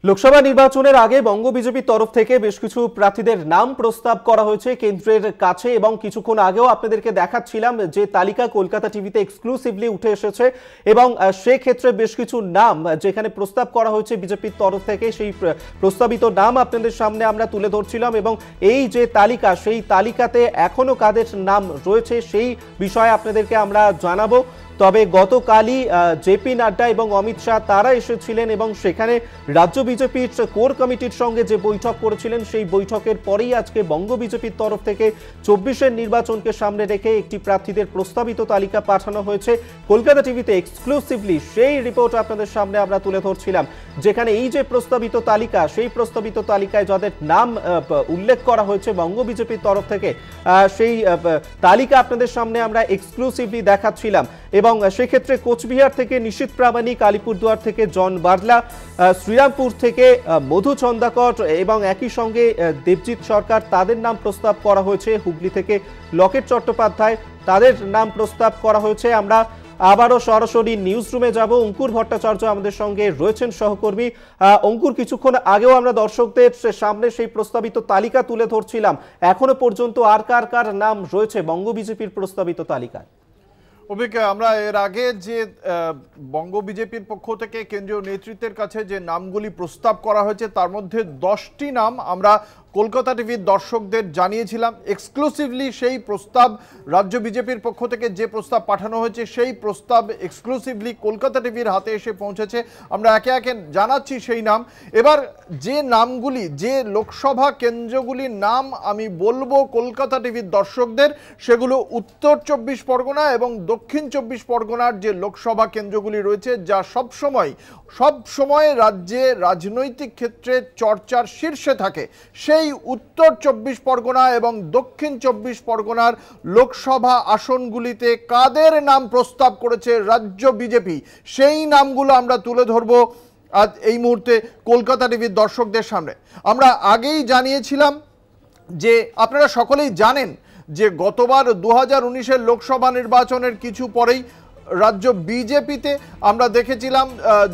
লোকসভা নির্বাচনের আগে বঙ্গ বিজেপির তরফ থেকে বেশ কিছু প্রার্থীদের নাম প্রস্তাব করা হয়েছে কেন্দ্রের কাছে এবং কিছুক্ষণ আগেও আপনাদেরকে দেখাচ্ছিলাম যে তালিকা কলকাতা টিভিতে এক্সক্লুসিভলি উঠে এসেছে এবং সেই ক্ষেত্রে বেশ কিছু নাম যেখানে প্রস্তাব করা হয়েছে বিজেপির তরফ থেকে সেই প্রস্তাবিত নাম আপনাদের সামনে আমরা তুলে ধরছিলাম এবং এই যে তালিকা সেই তালিকাতে এখনো কাদের নাম রয়েছে সেই বিষয়ে আপনাদেরকে আমরা জানাবো। তবে গতকালই জেপি নাড্ডা এবং অমিত শাহ তারা এসেছিলেন এবং সেখানে রাজ্য বিজেপির কোর কমিটির সঙ্গে যে বৈঠক করেছিলেন সেই বৈঠকের পরেই আজকে বঙ্গ বিজেপির তরফ থেকে 24-এর নির্বাচনকে সামনে রেখে একটি প্রার্থীদের প্রস্তাবিত তালিকা পাঠানো হয়েছে কলকাতা টিভিতে এক্সক্লুসিভলি। সেই রিপোর্ট আপনাদের সামনে আমরা তুলে ধরছিলাম যেখানে এই যে প্রস্তাবিত তালিকা সেই প্রস্তাবিত তালিকায় যাদের নাম উল্লেখ করা হয়েছে বঙ্গ বিজেপির তরফ থেকে সেই তালিকা আপনাদের সামনে আমরা এক্সক্লুসিভলি দেখাচ্ছিলাম এবং সেক্ষেত্রে কোচবিহার থেকে নিশীথ প্রামাণিক, আলিপুরদুয়ার থেকে জন বার্লা, শ্রীরামপুর থেকে মধু চন্দাকর এবং একই সঙ্গে দেবজিৎ সরকার তাদের নাম প্রস্তাব করা হয়েছে। হুগলি থেকে লকেট চট্টোপাধ্যায় তাদের নাম প্রস্তাব করা হয়েছে। আমরা আবারও সরাসরি নিউজ রুমে যাব। অঙ্কুর ভট্টাচার্য আমাদের সঙ্গে রয়েছেন সহকর্মী। অঙ্কুর, কিছুক্ষণ আগেও আমরা দর্শকদের সামনে সেই প্রস্তাবিত তালিকা তুলে ধরছিলাম, এখনো পর্যন্ত আর কার কার নাম রয়েছে বঙ্গ বিজেপির প্রস্তাবিত তালিকায়? অভিক, আমরা এর আগে যে বঙ্গ বিজেপির পক্ষ থেকে কেন্দ্রীয় নেতৃত্বের কাছে যে নামগুলি প্রস্তাব করা হয়েছে তার মধ্যে 10টি নাম আমরা কলকাতা টিভির দর্শকদের জানিয়েছিলাম। এক্সক্লুসিভলি সেই প্রস্তাব রাজ্য বিজেপির পক্ষ থেকে যে প্রস্তাব পাঠানো হয়েছে সেই প্রস্তাব এক্সক্লুসিভলি কলকাতা টিভির হাতে এসে পৌঁছেছে। আমরা একে একে জানাচ্ছি সেই নাম। এবার যে নামগুলি, যে লোকসভা কেন্দ্রগুলির নাম আমি বলবো কলকাতা টিভির দর্শকদের, সেগুলো উত্তর 24 পরগনা এবং দক্ষিণ 24 পরগনার যে লোকসভা কেন্দ্রগুলি রয়েছে যা সবসময় রাজ্যে রাজনৈতিক ক্ষেত্রে চর্চার শীর্ষে থাকে। সেই উত্তর 24 পরগনা এবং দক্ষিণ 24 পরগনার লোকসভা আসনগুলিতে কাদের নাম প্রস্তাব করেছে রাজ্য বিজেপি সেই নামগুলো আমরা তুলে ধরবো আজ এই মুহূর্তে কলকাতা টিভির দর্শকদের সামনে। আমরা আগেই জানিয়েছিলাম যে আপনারা সকলেই জানেন যে গতবার 2019-এর লোকসভা নির্বাচনের কিছু পরেই রাজ্য বিজেপিতে আমরা দেখেছিলাম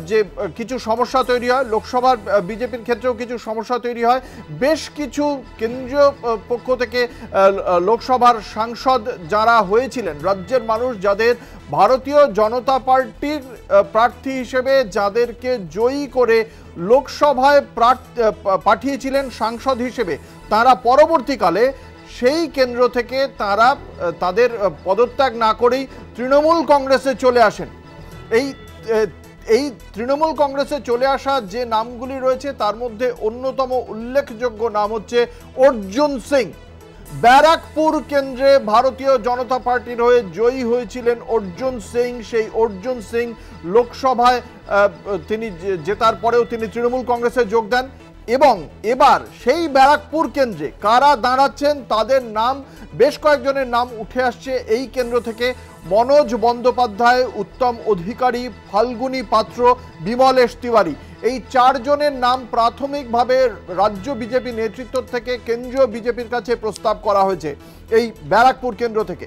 যে কিছু সমস্যা তৈরি হয়, লোকসভার বিজেপির ক্ষেত্রেও কিছু সমস্যা তৈরি হয়। বেশ কিছু কেন্দ্রীয় পক্ষ থেকে লোকসভার সাংসদ যারা হয়েছিলেন, রাজ্যের মানুষ যাদের ভারতীয় জনতা পার্টির প্রার্থী হিসেবে যাদেরকে জয়ী করে লোকসভায় পাঠিয়েছিলেন সাংসদ হিসেবে, তারা পরবর্তীকালে সেই কেন্দ্র থেকে তারা তাদের পদত্যাগ না করেই তৃণমূল কংগ্রেসে চলে আসেন। এই তৃণমূল কংগ্রেসে চলে আসা যে নামগুলি রয়েছে তার মধ্যে অন্যতম উল্লেখযোগ্য নাম হচ্ছে অর্জুন সিং। ব্যারাকপুর কেন্দ্রে ভারতীয় জনতা পার্টির হয়ে জয়ী হয়েছিলেন অর্জুন সিং। সেই অর্জুন সিং লোকসভায় তিনি জেতার পরেও তিনি তৃণমূল কংগ্রেসে যোগ দেন এবং এবার সেই ব্যারাকপুর কেন্দ্রে কারা দাঁড়াচ্ছেন তাদের নাম, বেশ কয়েকজনের নাম উঠে আসছে এই কেন্দ্র থেকে। মনোজ বন্দ্যোপাধ্যায়, উত্তম অধিকারী, ফাল্গুনী পাত্র, বিমলেশ তিওয়ারি, এই 4 জনের নাম প্রাথমিকভাবে রাজ্য বিজেপি নেতৃত্ব থেকে কেন্দ্রীয় বিজেপির কাছে প্রস্তাব করা হয়েছে এই ব্যারাকপুর কেন্দ্র থেকে।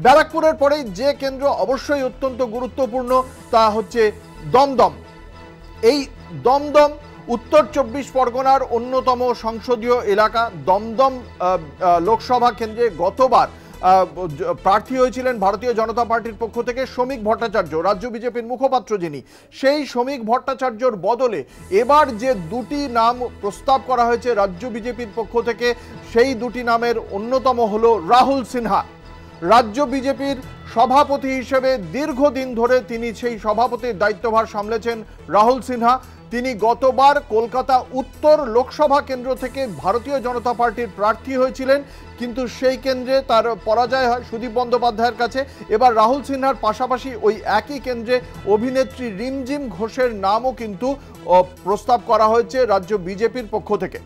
ব্যারাকপুরের পরেই যে কেন্দ্র অবশ্যই অত্যন্ত গুরুত্বপূর্ণ তা হচ্ছে দমদম। এই দমদম উত্তর 24 পরগনার অন্যতম সংসদীয় এলাকা। দমদম লোকসভা কেন্দ্রে গতবার প্রার্থী হয়েছিলেন ভারতীয় জনতা পার্টির পক্ষ থেকে শ্রমিক ভট্টাচার্য, রাজ্য বিজেপির মুখপাত্র যিনি। সেই শ্রমিক ভট্টাচার্যর বদলে এবার যে 2টি নাম প্রস্তাব করা হয়েছে রাজ্য বিজেপির পক্ষ থেকে সেই 2টি নামের অন্যতম হলো রাহুল সিনহা। রাজ্য বিজেপির সভাপতি হিসেবে দীর্ঘদিন ধরে তিনি সেই সভাপতির দায়িত্বভার সামলেছেন রাহুল সিনহা। তিনি গতবার কলকাতা উত্তর লোকসভা কেন্দ্র থেকে ভারতীয় জনতা পার্টির প্রার্থী হয়েছিলেন, কিন্তু সেই কেন্দ্রে তার পরাজয় হয় সুদীপ বন্দ্যোপাধ্যায়ের কাছে। এবার রাহুল সিনহার পাশাপাশি ওই একই কেন্দ্রে অভিনেত্রী রিমঝিম ঘোষের নামও কিন্তু প্রস্তাব করা হয়েছে রাজ্য বিজেপির পক্ষ থেকে।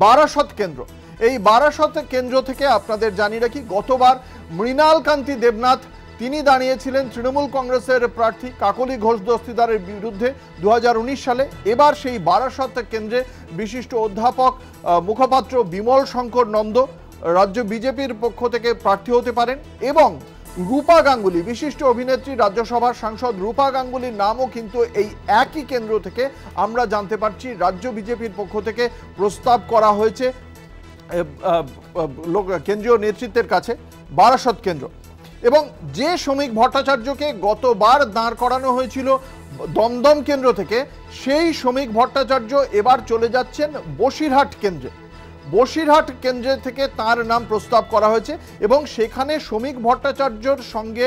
বারাসত কেন্দ্র, এই বারাসত কেন্দ্র থেকে আপনাদের জানিয়ে রাখি গতবার মৃণাল কান্তি দেবনাথ তিনি দাঁড়িয়েছিলেন তৃণমূল কংগ্রেসের প্রার্থী কাকলি ঘোষ দস্তিদারের বিরুদ্ধে 2019 সালে। এবার সেই বারাসত কেন্দ্রে বিশিষ্ট অধ্যাপক মুখপাত্র বিমল শঙ্কর নন্দ রাজ্য বিজেপির পক্ষ থেকে প্রার্থী হতে পারেন এবং রূপা গাঙ্গুলি, বিশিষ্ট অভিনেত্রী, রাজ্যসভার সাংসদ রূপা গাঙ্গুলির নামও কিন্তু এই একই কেন্দ্র থেকে আমরা জানতে পারছি রাজ্য বিজেপির পক্ষ থেকে প্রস্তাব করা হয়েছে কেন্দ্রীয় নেতৃত্বের কাছে, বারাসত কেন্দ্র। এবং যে শ্রমিক ভট্টাচার্যকে গতবার দাঁড় করানো হয়েছিল দমদম কেন্দ্র থেকে, সেই শ্রমিক ভট্টাচার্য এবার চলে যাচ্ছেন বসিরহাট কেন্দ্রে। বসিরহাট কেন্দ্রে থেকে তার নাম প্রস্তাব করা হয়েছে এবং সেখানে শ্রমিক ভট্টাচার্যর সঙ্গে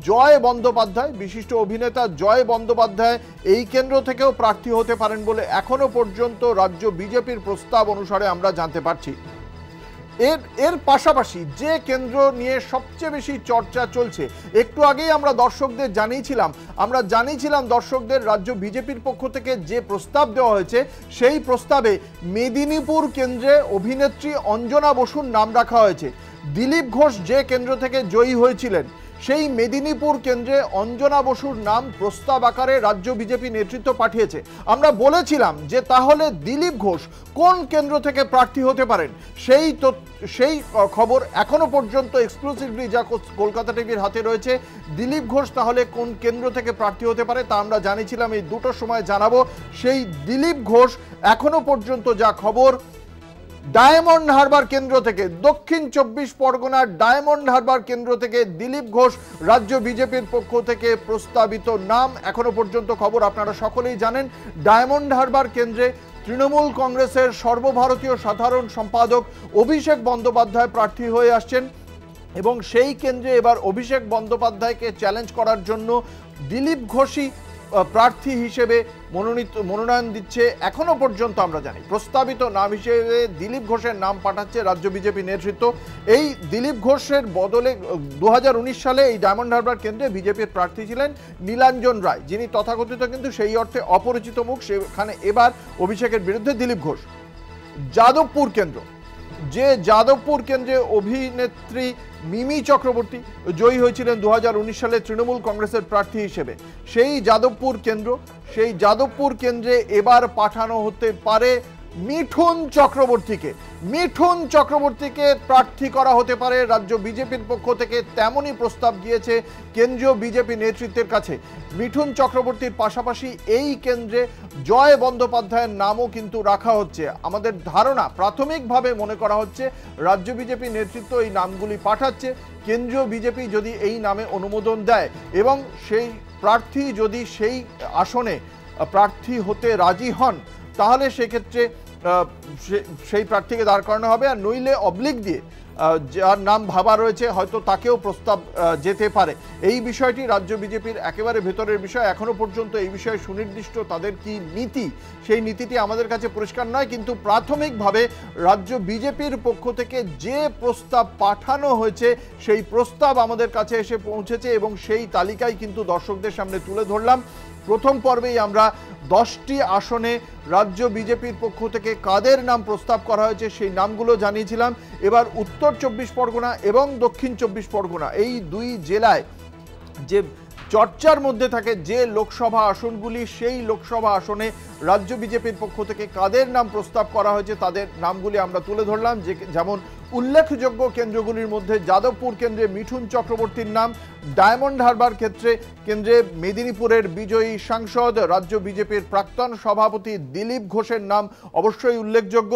জয় বন্দ্যোপাধ্যায়, বিশিষ্ট অভিনেতা জয় বন্দ্যোপাধ্যায় এই কেন্দ্র থেকেও প্রার্থী হতে পারেন বলে এখনো পর্যন্ত রাজ্য বিজেপির প্রস্তাব অনুসারে আমরা জানতে পারছি। এর পাশাপাশি যে কেন্দ্র নিয়ে সবচেয়ে বেশি চর্চা চলছে, একটু আগেই আমরা দর্শকদের জানিয়েছিলাম দর্শকদের রাজ্য বিজেপির পক্ষ থেকে যে প্রস্তাব দেওয়া হয়েছে, সেই প্রস্তাবে মেদিনীপুর কেন্দ্রে অভিনেত্রী অঞ্জনা বসুর নাম রাখা হয়েছে। দিলীপ ঘোষ যে কেন্দ্র থেকে জয়ী হয়েছিলেন, সেই মেদিনীপুর কেন্দ্রে অঞ্জনা বসুর নাম প্রস্তাব আকারে রাজ্য বিজেপি নেতৃত্ব পাঠিয়েছে। আমরা বলেছিলাম যে তাহলে দিলীপ ঘোষ কোন কেন্দ্র থেকে প্রার্থী হতে পারেন, সেই খবর এখনো পর্যন্ত এক্সক্লুসিভলি যা কলকাতা টিভির হাতে রয়েছে। দিলীপ ঘোষ তাহলে কোন কেন্দ্র থেকে প্রার্থী হতে পারে তা আমরা জানিয়েছিলাম, এই দুটোর সময় জানাবো। সেই দিলীপ ঘোষ এখনো পর্যন্ত যা খবর, ডায়মন্ড হারবার কেন্দ্র থেকে, দক্ষিণ 24 পরগনার ডায়মন্ড হারবার কেন্দ্র থেকে দিলীপ ঘোষ রাজ্য বিজেপির পক্ষ থেকে প্রস্তাবিত নাম। এখনো পর্যন্ত খবর আপনারা সকলেই জানেন, ডায়মন্ড হারবার কেন্দ্রে তৃণমূল কংগ্রেসের সর্বভারতীয় সাধারণ সম্পাদক অভিষেক বন্দ্যোপাধ্যায় প্রার্থী হয়ে আসছেন এবং সেই কেন্দ্রে এবার অভিষেক বন্দ্যোপাধ্যায়কে চ্যালেঞ্জ করার জন্য দিলীপ ঘোষই প্রার্থী হিসেবে মনোনয়ন দিচ্ছে। এখনো পর্যন্ত আমরা জানি প্রস্তাবিত নাম হিসেবে দিলীপ ঘোষের নাম পাঠাচ্ছে রাজ্য বিজেপি নেতৃত্ব। এই দিলীপ ঘোষের বদলে 2019 সালে এই ডায়মন্ড হারবার কেন্দ্রে বিজেপির প্রার্থী ছিলেন নীলাঞ্জন রায়, যিনি তথাকথিত কিন্তু সেই অর্থে অপরিচিত মুখ। সেখানে এবার অভিষেকের বিরুদ্ধে দিলীপ ঘোষ। যাদবপুর কেন্দ্র, যে যাদবপুর কেন্দ্রে অভিনেত্রী মিমি চক্রবর্তী জয়ী হয়েছিলেন 2019 সালে তৃণমূল কংগ্রেসের প্রার্থী হিসেবে, সেই যাদবপুর কেন্দ্রে এবার পাঠানো হতে পারে মিঠুন চক্রবর্তীকে প্রার্থী করা হতে পারে রাজ্য বিজেপির পক্ষ থেকে, তেমনই প্রস্তাব গিয়েছে কেন্দ্রীয় বিজেপি নেতৃত্বের কাছে। মিঠুন চক্রবর্তীর পাশাপাশি এই কেন্দ্রে জয় বন্দ্যোপাধ্যায়ের নামও কিন্তু রাখা হচ্ছে। আমাদের ধারণা, প্রাথমিকভাবে মনে করা হচ্ছে রাজ্য বিজেপি নেতৃত্ব এই নামগুলি পাঠাচ্ছে। কেন্দ্রীয় বিজেপি যদি এই নামে অনুমোদন দেয় এবং সেই প্রার্থী যদি সেই আসনে প্রার্থী হতে রাজি হন, তাহলে সেক্ষেত্রে সেই প্রার্থীকে দাঁড় করানো হবে, আর নইলে অবলিক দিয়ে যার নাম ভাবা রয়েছে হয়তো তাকেও প্রস্তাব যেতে পারে। এই বিষয়টি রাজ্য বিজেপির একেবারে ভেতরের বিষয়। এখনো পর্যন্ত এই বিষয়ে সুনির্দিষ্ট তাদের কি নীতি, সেই নীতিটি আমাদের কাছে পরিষ্কার নয়, কিন্তু প্রাথমিকভাবে রাজ্য বিজেপির পক্ষ থেকে যে প্রস্তাব পাঠানো হয়েছে সেই প্রস্তাব আমাদের কাছে এসে পৌঁছেছে এবং সেই তালিকায় কিন্তু দর্শকদের সামনে তুলে ধরলাম। প্রথম পর্বেই আমরা 10টি আসনে রাজ্য বিজেপির পক্ষ থেকে কাদের নাম প্রস্তাব করা হয়েছে সেই নামগুলো জানিয়েছিলাম। এবার উত্তর 24 পরগনা এবং দক্ষিণ 24 পরগনা এই দুই জেলায় যে চর্চার মধ্যে থাকে যে লোকসভা আসনগুলি, সেই লোকসভা আসনে রাজ্য বিজেপির পক্ষ থেকে কাদের নাম প্রস্তাব করা হয়েছে তাদের নামগুলি আমরা তুলে ধরলাম। যেমন উল্লেখযোগ্য কেন্দ্রগুলির মধ্যে যাদবপুর কেন্দ্রে মিঠুন চক্রবর্তীর নাম, ডায়মন্ড হারবার কেন্দ্রে মেদিনীপুরের বিজয়ী সাংসদ রাজ্য বিজেপির প্রাক্তন সভাপতি দিলীপ ঘোষের নাম অবশ্যই উল্লেখযোগ্য।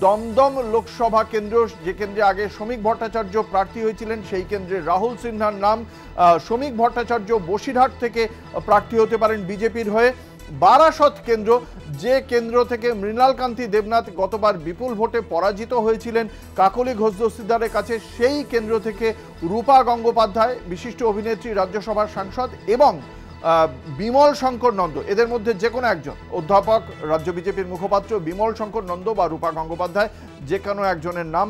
দমদম লোকসভা কেন্দ্র, যে কেন্দ্রে আগে শ্রমিক ভট্টাচার্য প্রার্থী হয়েছিলেন, সেই কেন্দ্রে রাহুল সিনহার নাম। শ্রমিক ভট্টাচার্য বসিরহাট থেকে প্রার্থী হতে পারেন বিজেপির হয়ে। বারাসত কেন্দ্র, যে কেন্দ্র থেকে মৃণালকান্তি দেবনাথ গতবার বিপুল ভোটে পরাজিত হয়েছিলেন কাকলি ঘোষ দস্তিদারের কাছে, সেই কেন্দ্র থেকে রূপা গঙ্গোপাধ্যায়, বিশিষ্ট অভিনেত্রী, রাজ্যসভার সাংসদ, এবং বিমল শঙ্কর নন্দ, এদের মধ্যে যে কোনো একজন, অধ্যাপক, রাজ্য বিজেপির মুখপাত্র বিমল শঙ্কর নন্দ বা রূপা গঙ্গোপাধ্যায়, যে কোনো একজনের নাম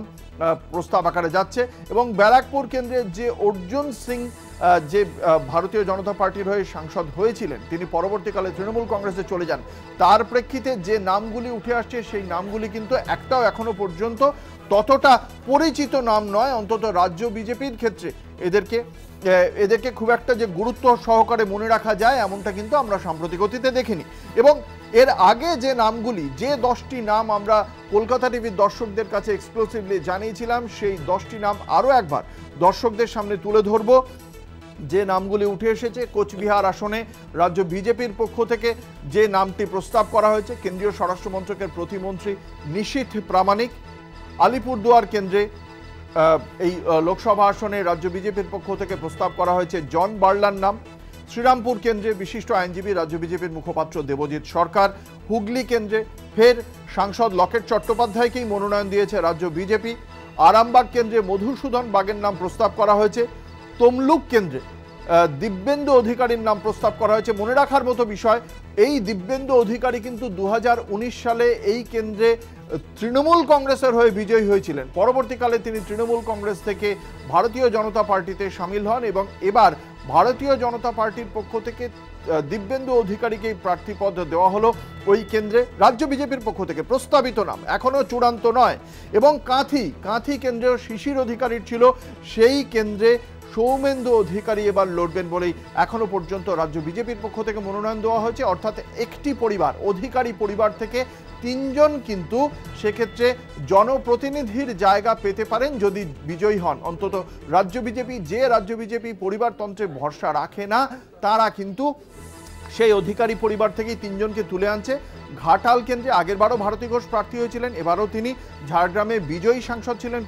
প্রস্তাব আকারে যাচ্ছে। এবং ব্যারাকপুর কেন্দ্রে যে অর্জুন সিং, যে ভারতীয় জনতা পার্টির হয়ে সাংসদ হয়েছিলেন, তিনি পরবর্তীকালে তৃণমূল কংগ্রেসে চলে যান, তার প্রেক্ষিতে যে নামগুলি উঠে আসছে সেই নামগুলি কিন্তু একটাও এখনো পর্যন্ত ততটা পরিচিত নাম নয়, অন্তত রাজ্য বিজেপির ক্ষেত্রে এদেরকে খুব একটা যে গুরুত্ব সহকারে মনে রাখা যায় এমনটা কিন্তু আমরা সাম্প্রতিক অতীতে দেখিনি। এবং এর আগে যে নামগুলি, যে 10টি নাম আমরা কলকাতা টিভির দর্শকদের কাছে এক্সক্লুসিভলি জানিয়েছিলাম, সেই 10টি নাম আরও একবার দর্শকদের সামনে তুলে ধরব। যে নামগুলি উঠে এসেছে, কোচবিহার আসনে রাজ্য বিজেপির পক্ষ থেকে যে নামটি প্রস্তাব করা হয়েছে কেন্দ্রীয় স্বরাষ্ট্রমন্ত্রকের প্রতিমন্ত্রী নিশীথ প্রামাণিক, আলিপুরদুয়ার কেন্দ্রে এই লোকসভা আসনে রাজ্য বিজেপির পক্ষ থেকে প্রস্তাব করা হয়েছে জন বার্লার নাম, শ্রীরামপুর কেন্দ্রে বিশিষ্ট আইনজীবী রাজ্য বিজেপির মুখপাত্র দেবজিৎ সরকার, হুগলি কেন্দ্রে ফের সাংসদ লকেট চট্টোপাধ্যায়কেই মনোনয়ন দিয়েছে রাজ্য বিজেপি, আরামবাগ কেন্দ্রে মধুসূদন বাগের নাম প্রস্তাব করা হয়েছে, তমলুক কেন্দ্রে দিব্যেন্দু অধিকারীর নাম প্রস্তাব করা হয়েছে। মনে রাখার মতো বিষয়, এই দিব্যেন্দু অধিকারী কিন্তু 2019 সালে এই কেন্দ্রে তৃণমূল কংগ্রেসের হয়ে বিজয়ী হয়েছিলেন। পরবর্তীকালে তিনি তৃণমূল কংগ্রেস থেকে ভারতীয় জনতা পার্টিতে সামিল হন এবং এবার ভারতীয় জনতা পার্টির পক্ষ থেকে দিব্যেন্দু অধিকারীকেই প্রার্থীপদ দেওয়া হলো ওই কেন্দ্রে রাজ্য বিজেপির পক্ষ থেকে। প্রস্তাবিত নাম এখনো চূড়ান্ত নয়। এবং কাঁথি কেন্দ্রেও শিশির অধিকারীর ছিল, সেই কেন্দ্রে সৌমেন্দু অধিকারী এবার লড়বেন বলেই এখনো পর্যন্ত রাজ্য বিজেপির পক্ষ থেকে মনোনয়ন দেওয়া হয়েছে। অর্থাৎ একটি পরিবার, অধিকারী পরিবার থেকে 3 জন কিন্তু সেক্ষেত্রে জনপ্রতিনিধির জায়গা পেতে পারেন যদি বিজয়ী হন। অন্তত রাজ্য বিজেপি পরিবারতন্ত্রে ভরসা রাখে না, তারা কিন্তু সেই অধিকারী পরিবার থেকেই 3 জনকে তুলে আনছে। ঘাটাল কেন্দ্রে আগেরবারও ভারতী ঘোষ প্রার্থী হয়েছিলেন, এবারও তিনি ঝাড়গ্রামে বিজয়ী সাংসদ ছিলেন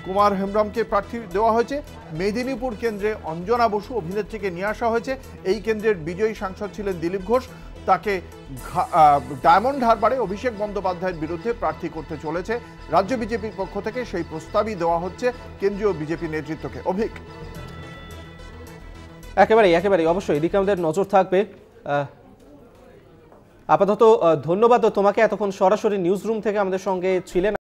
কুমার হেমব্রমকে প্রার্থী দেওয়া হয়েছে। মেদিনীপুর কেন্দ্রে অঞ্জনা বসু অভিনেত্রীকে নিয়ে আসা হয়েছে। এই কেন্দ্রের বিজয়ী সাংসদ ছিলেন দিলীপ ঘোষ, তাকে ডায়মন্ড হারবারে অভিষেক বন্দ্যোপাধ্যায়ের বিরুদ্ধে প্রার্থী করতে চলেছে রাজ্য বিজেপির পক্ষ থেকে। সেই প্রস্তাবই দেওয়া হচ্ছে কেন্দ্রীয় বিজেপি নেতৃত্বকে। অভিক, একেবারেই অবশ্যই এদিকে আমাদের নজর থাকবে। আপাতত ধন্যবাদ তোমাকে, এতক্ষণ সরাসরি নিউজ রুম থেকে আমাদের সঙ্গে ছিলেন।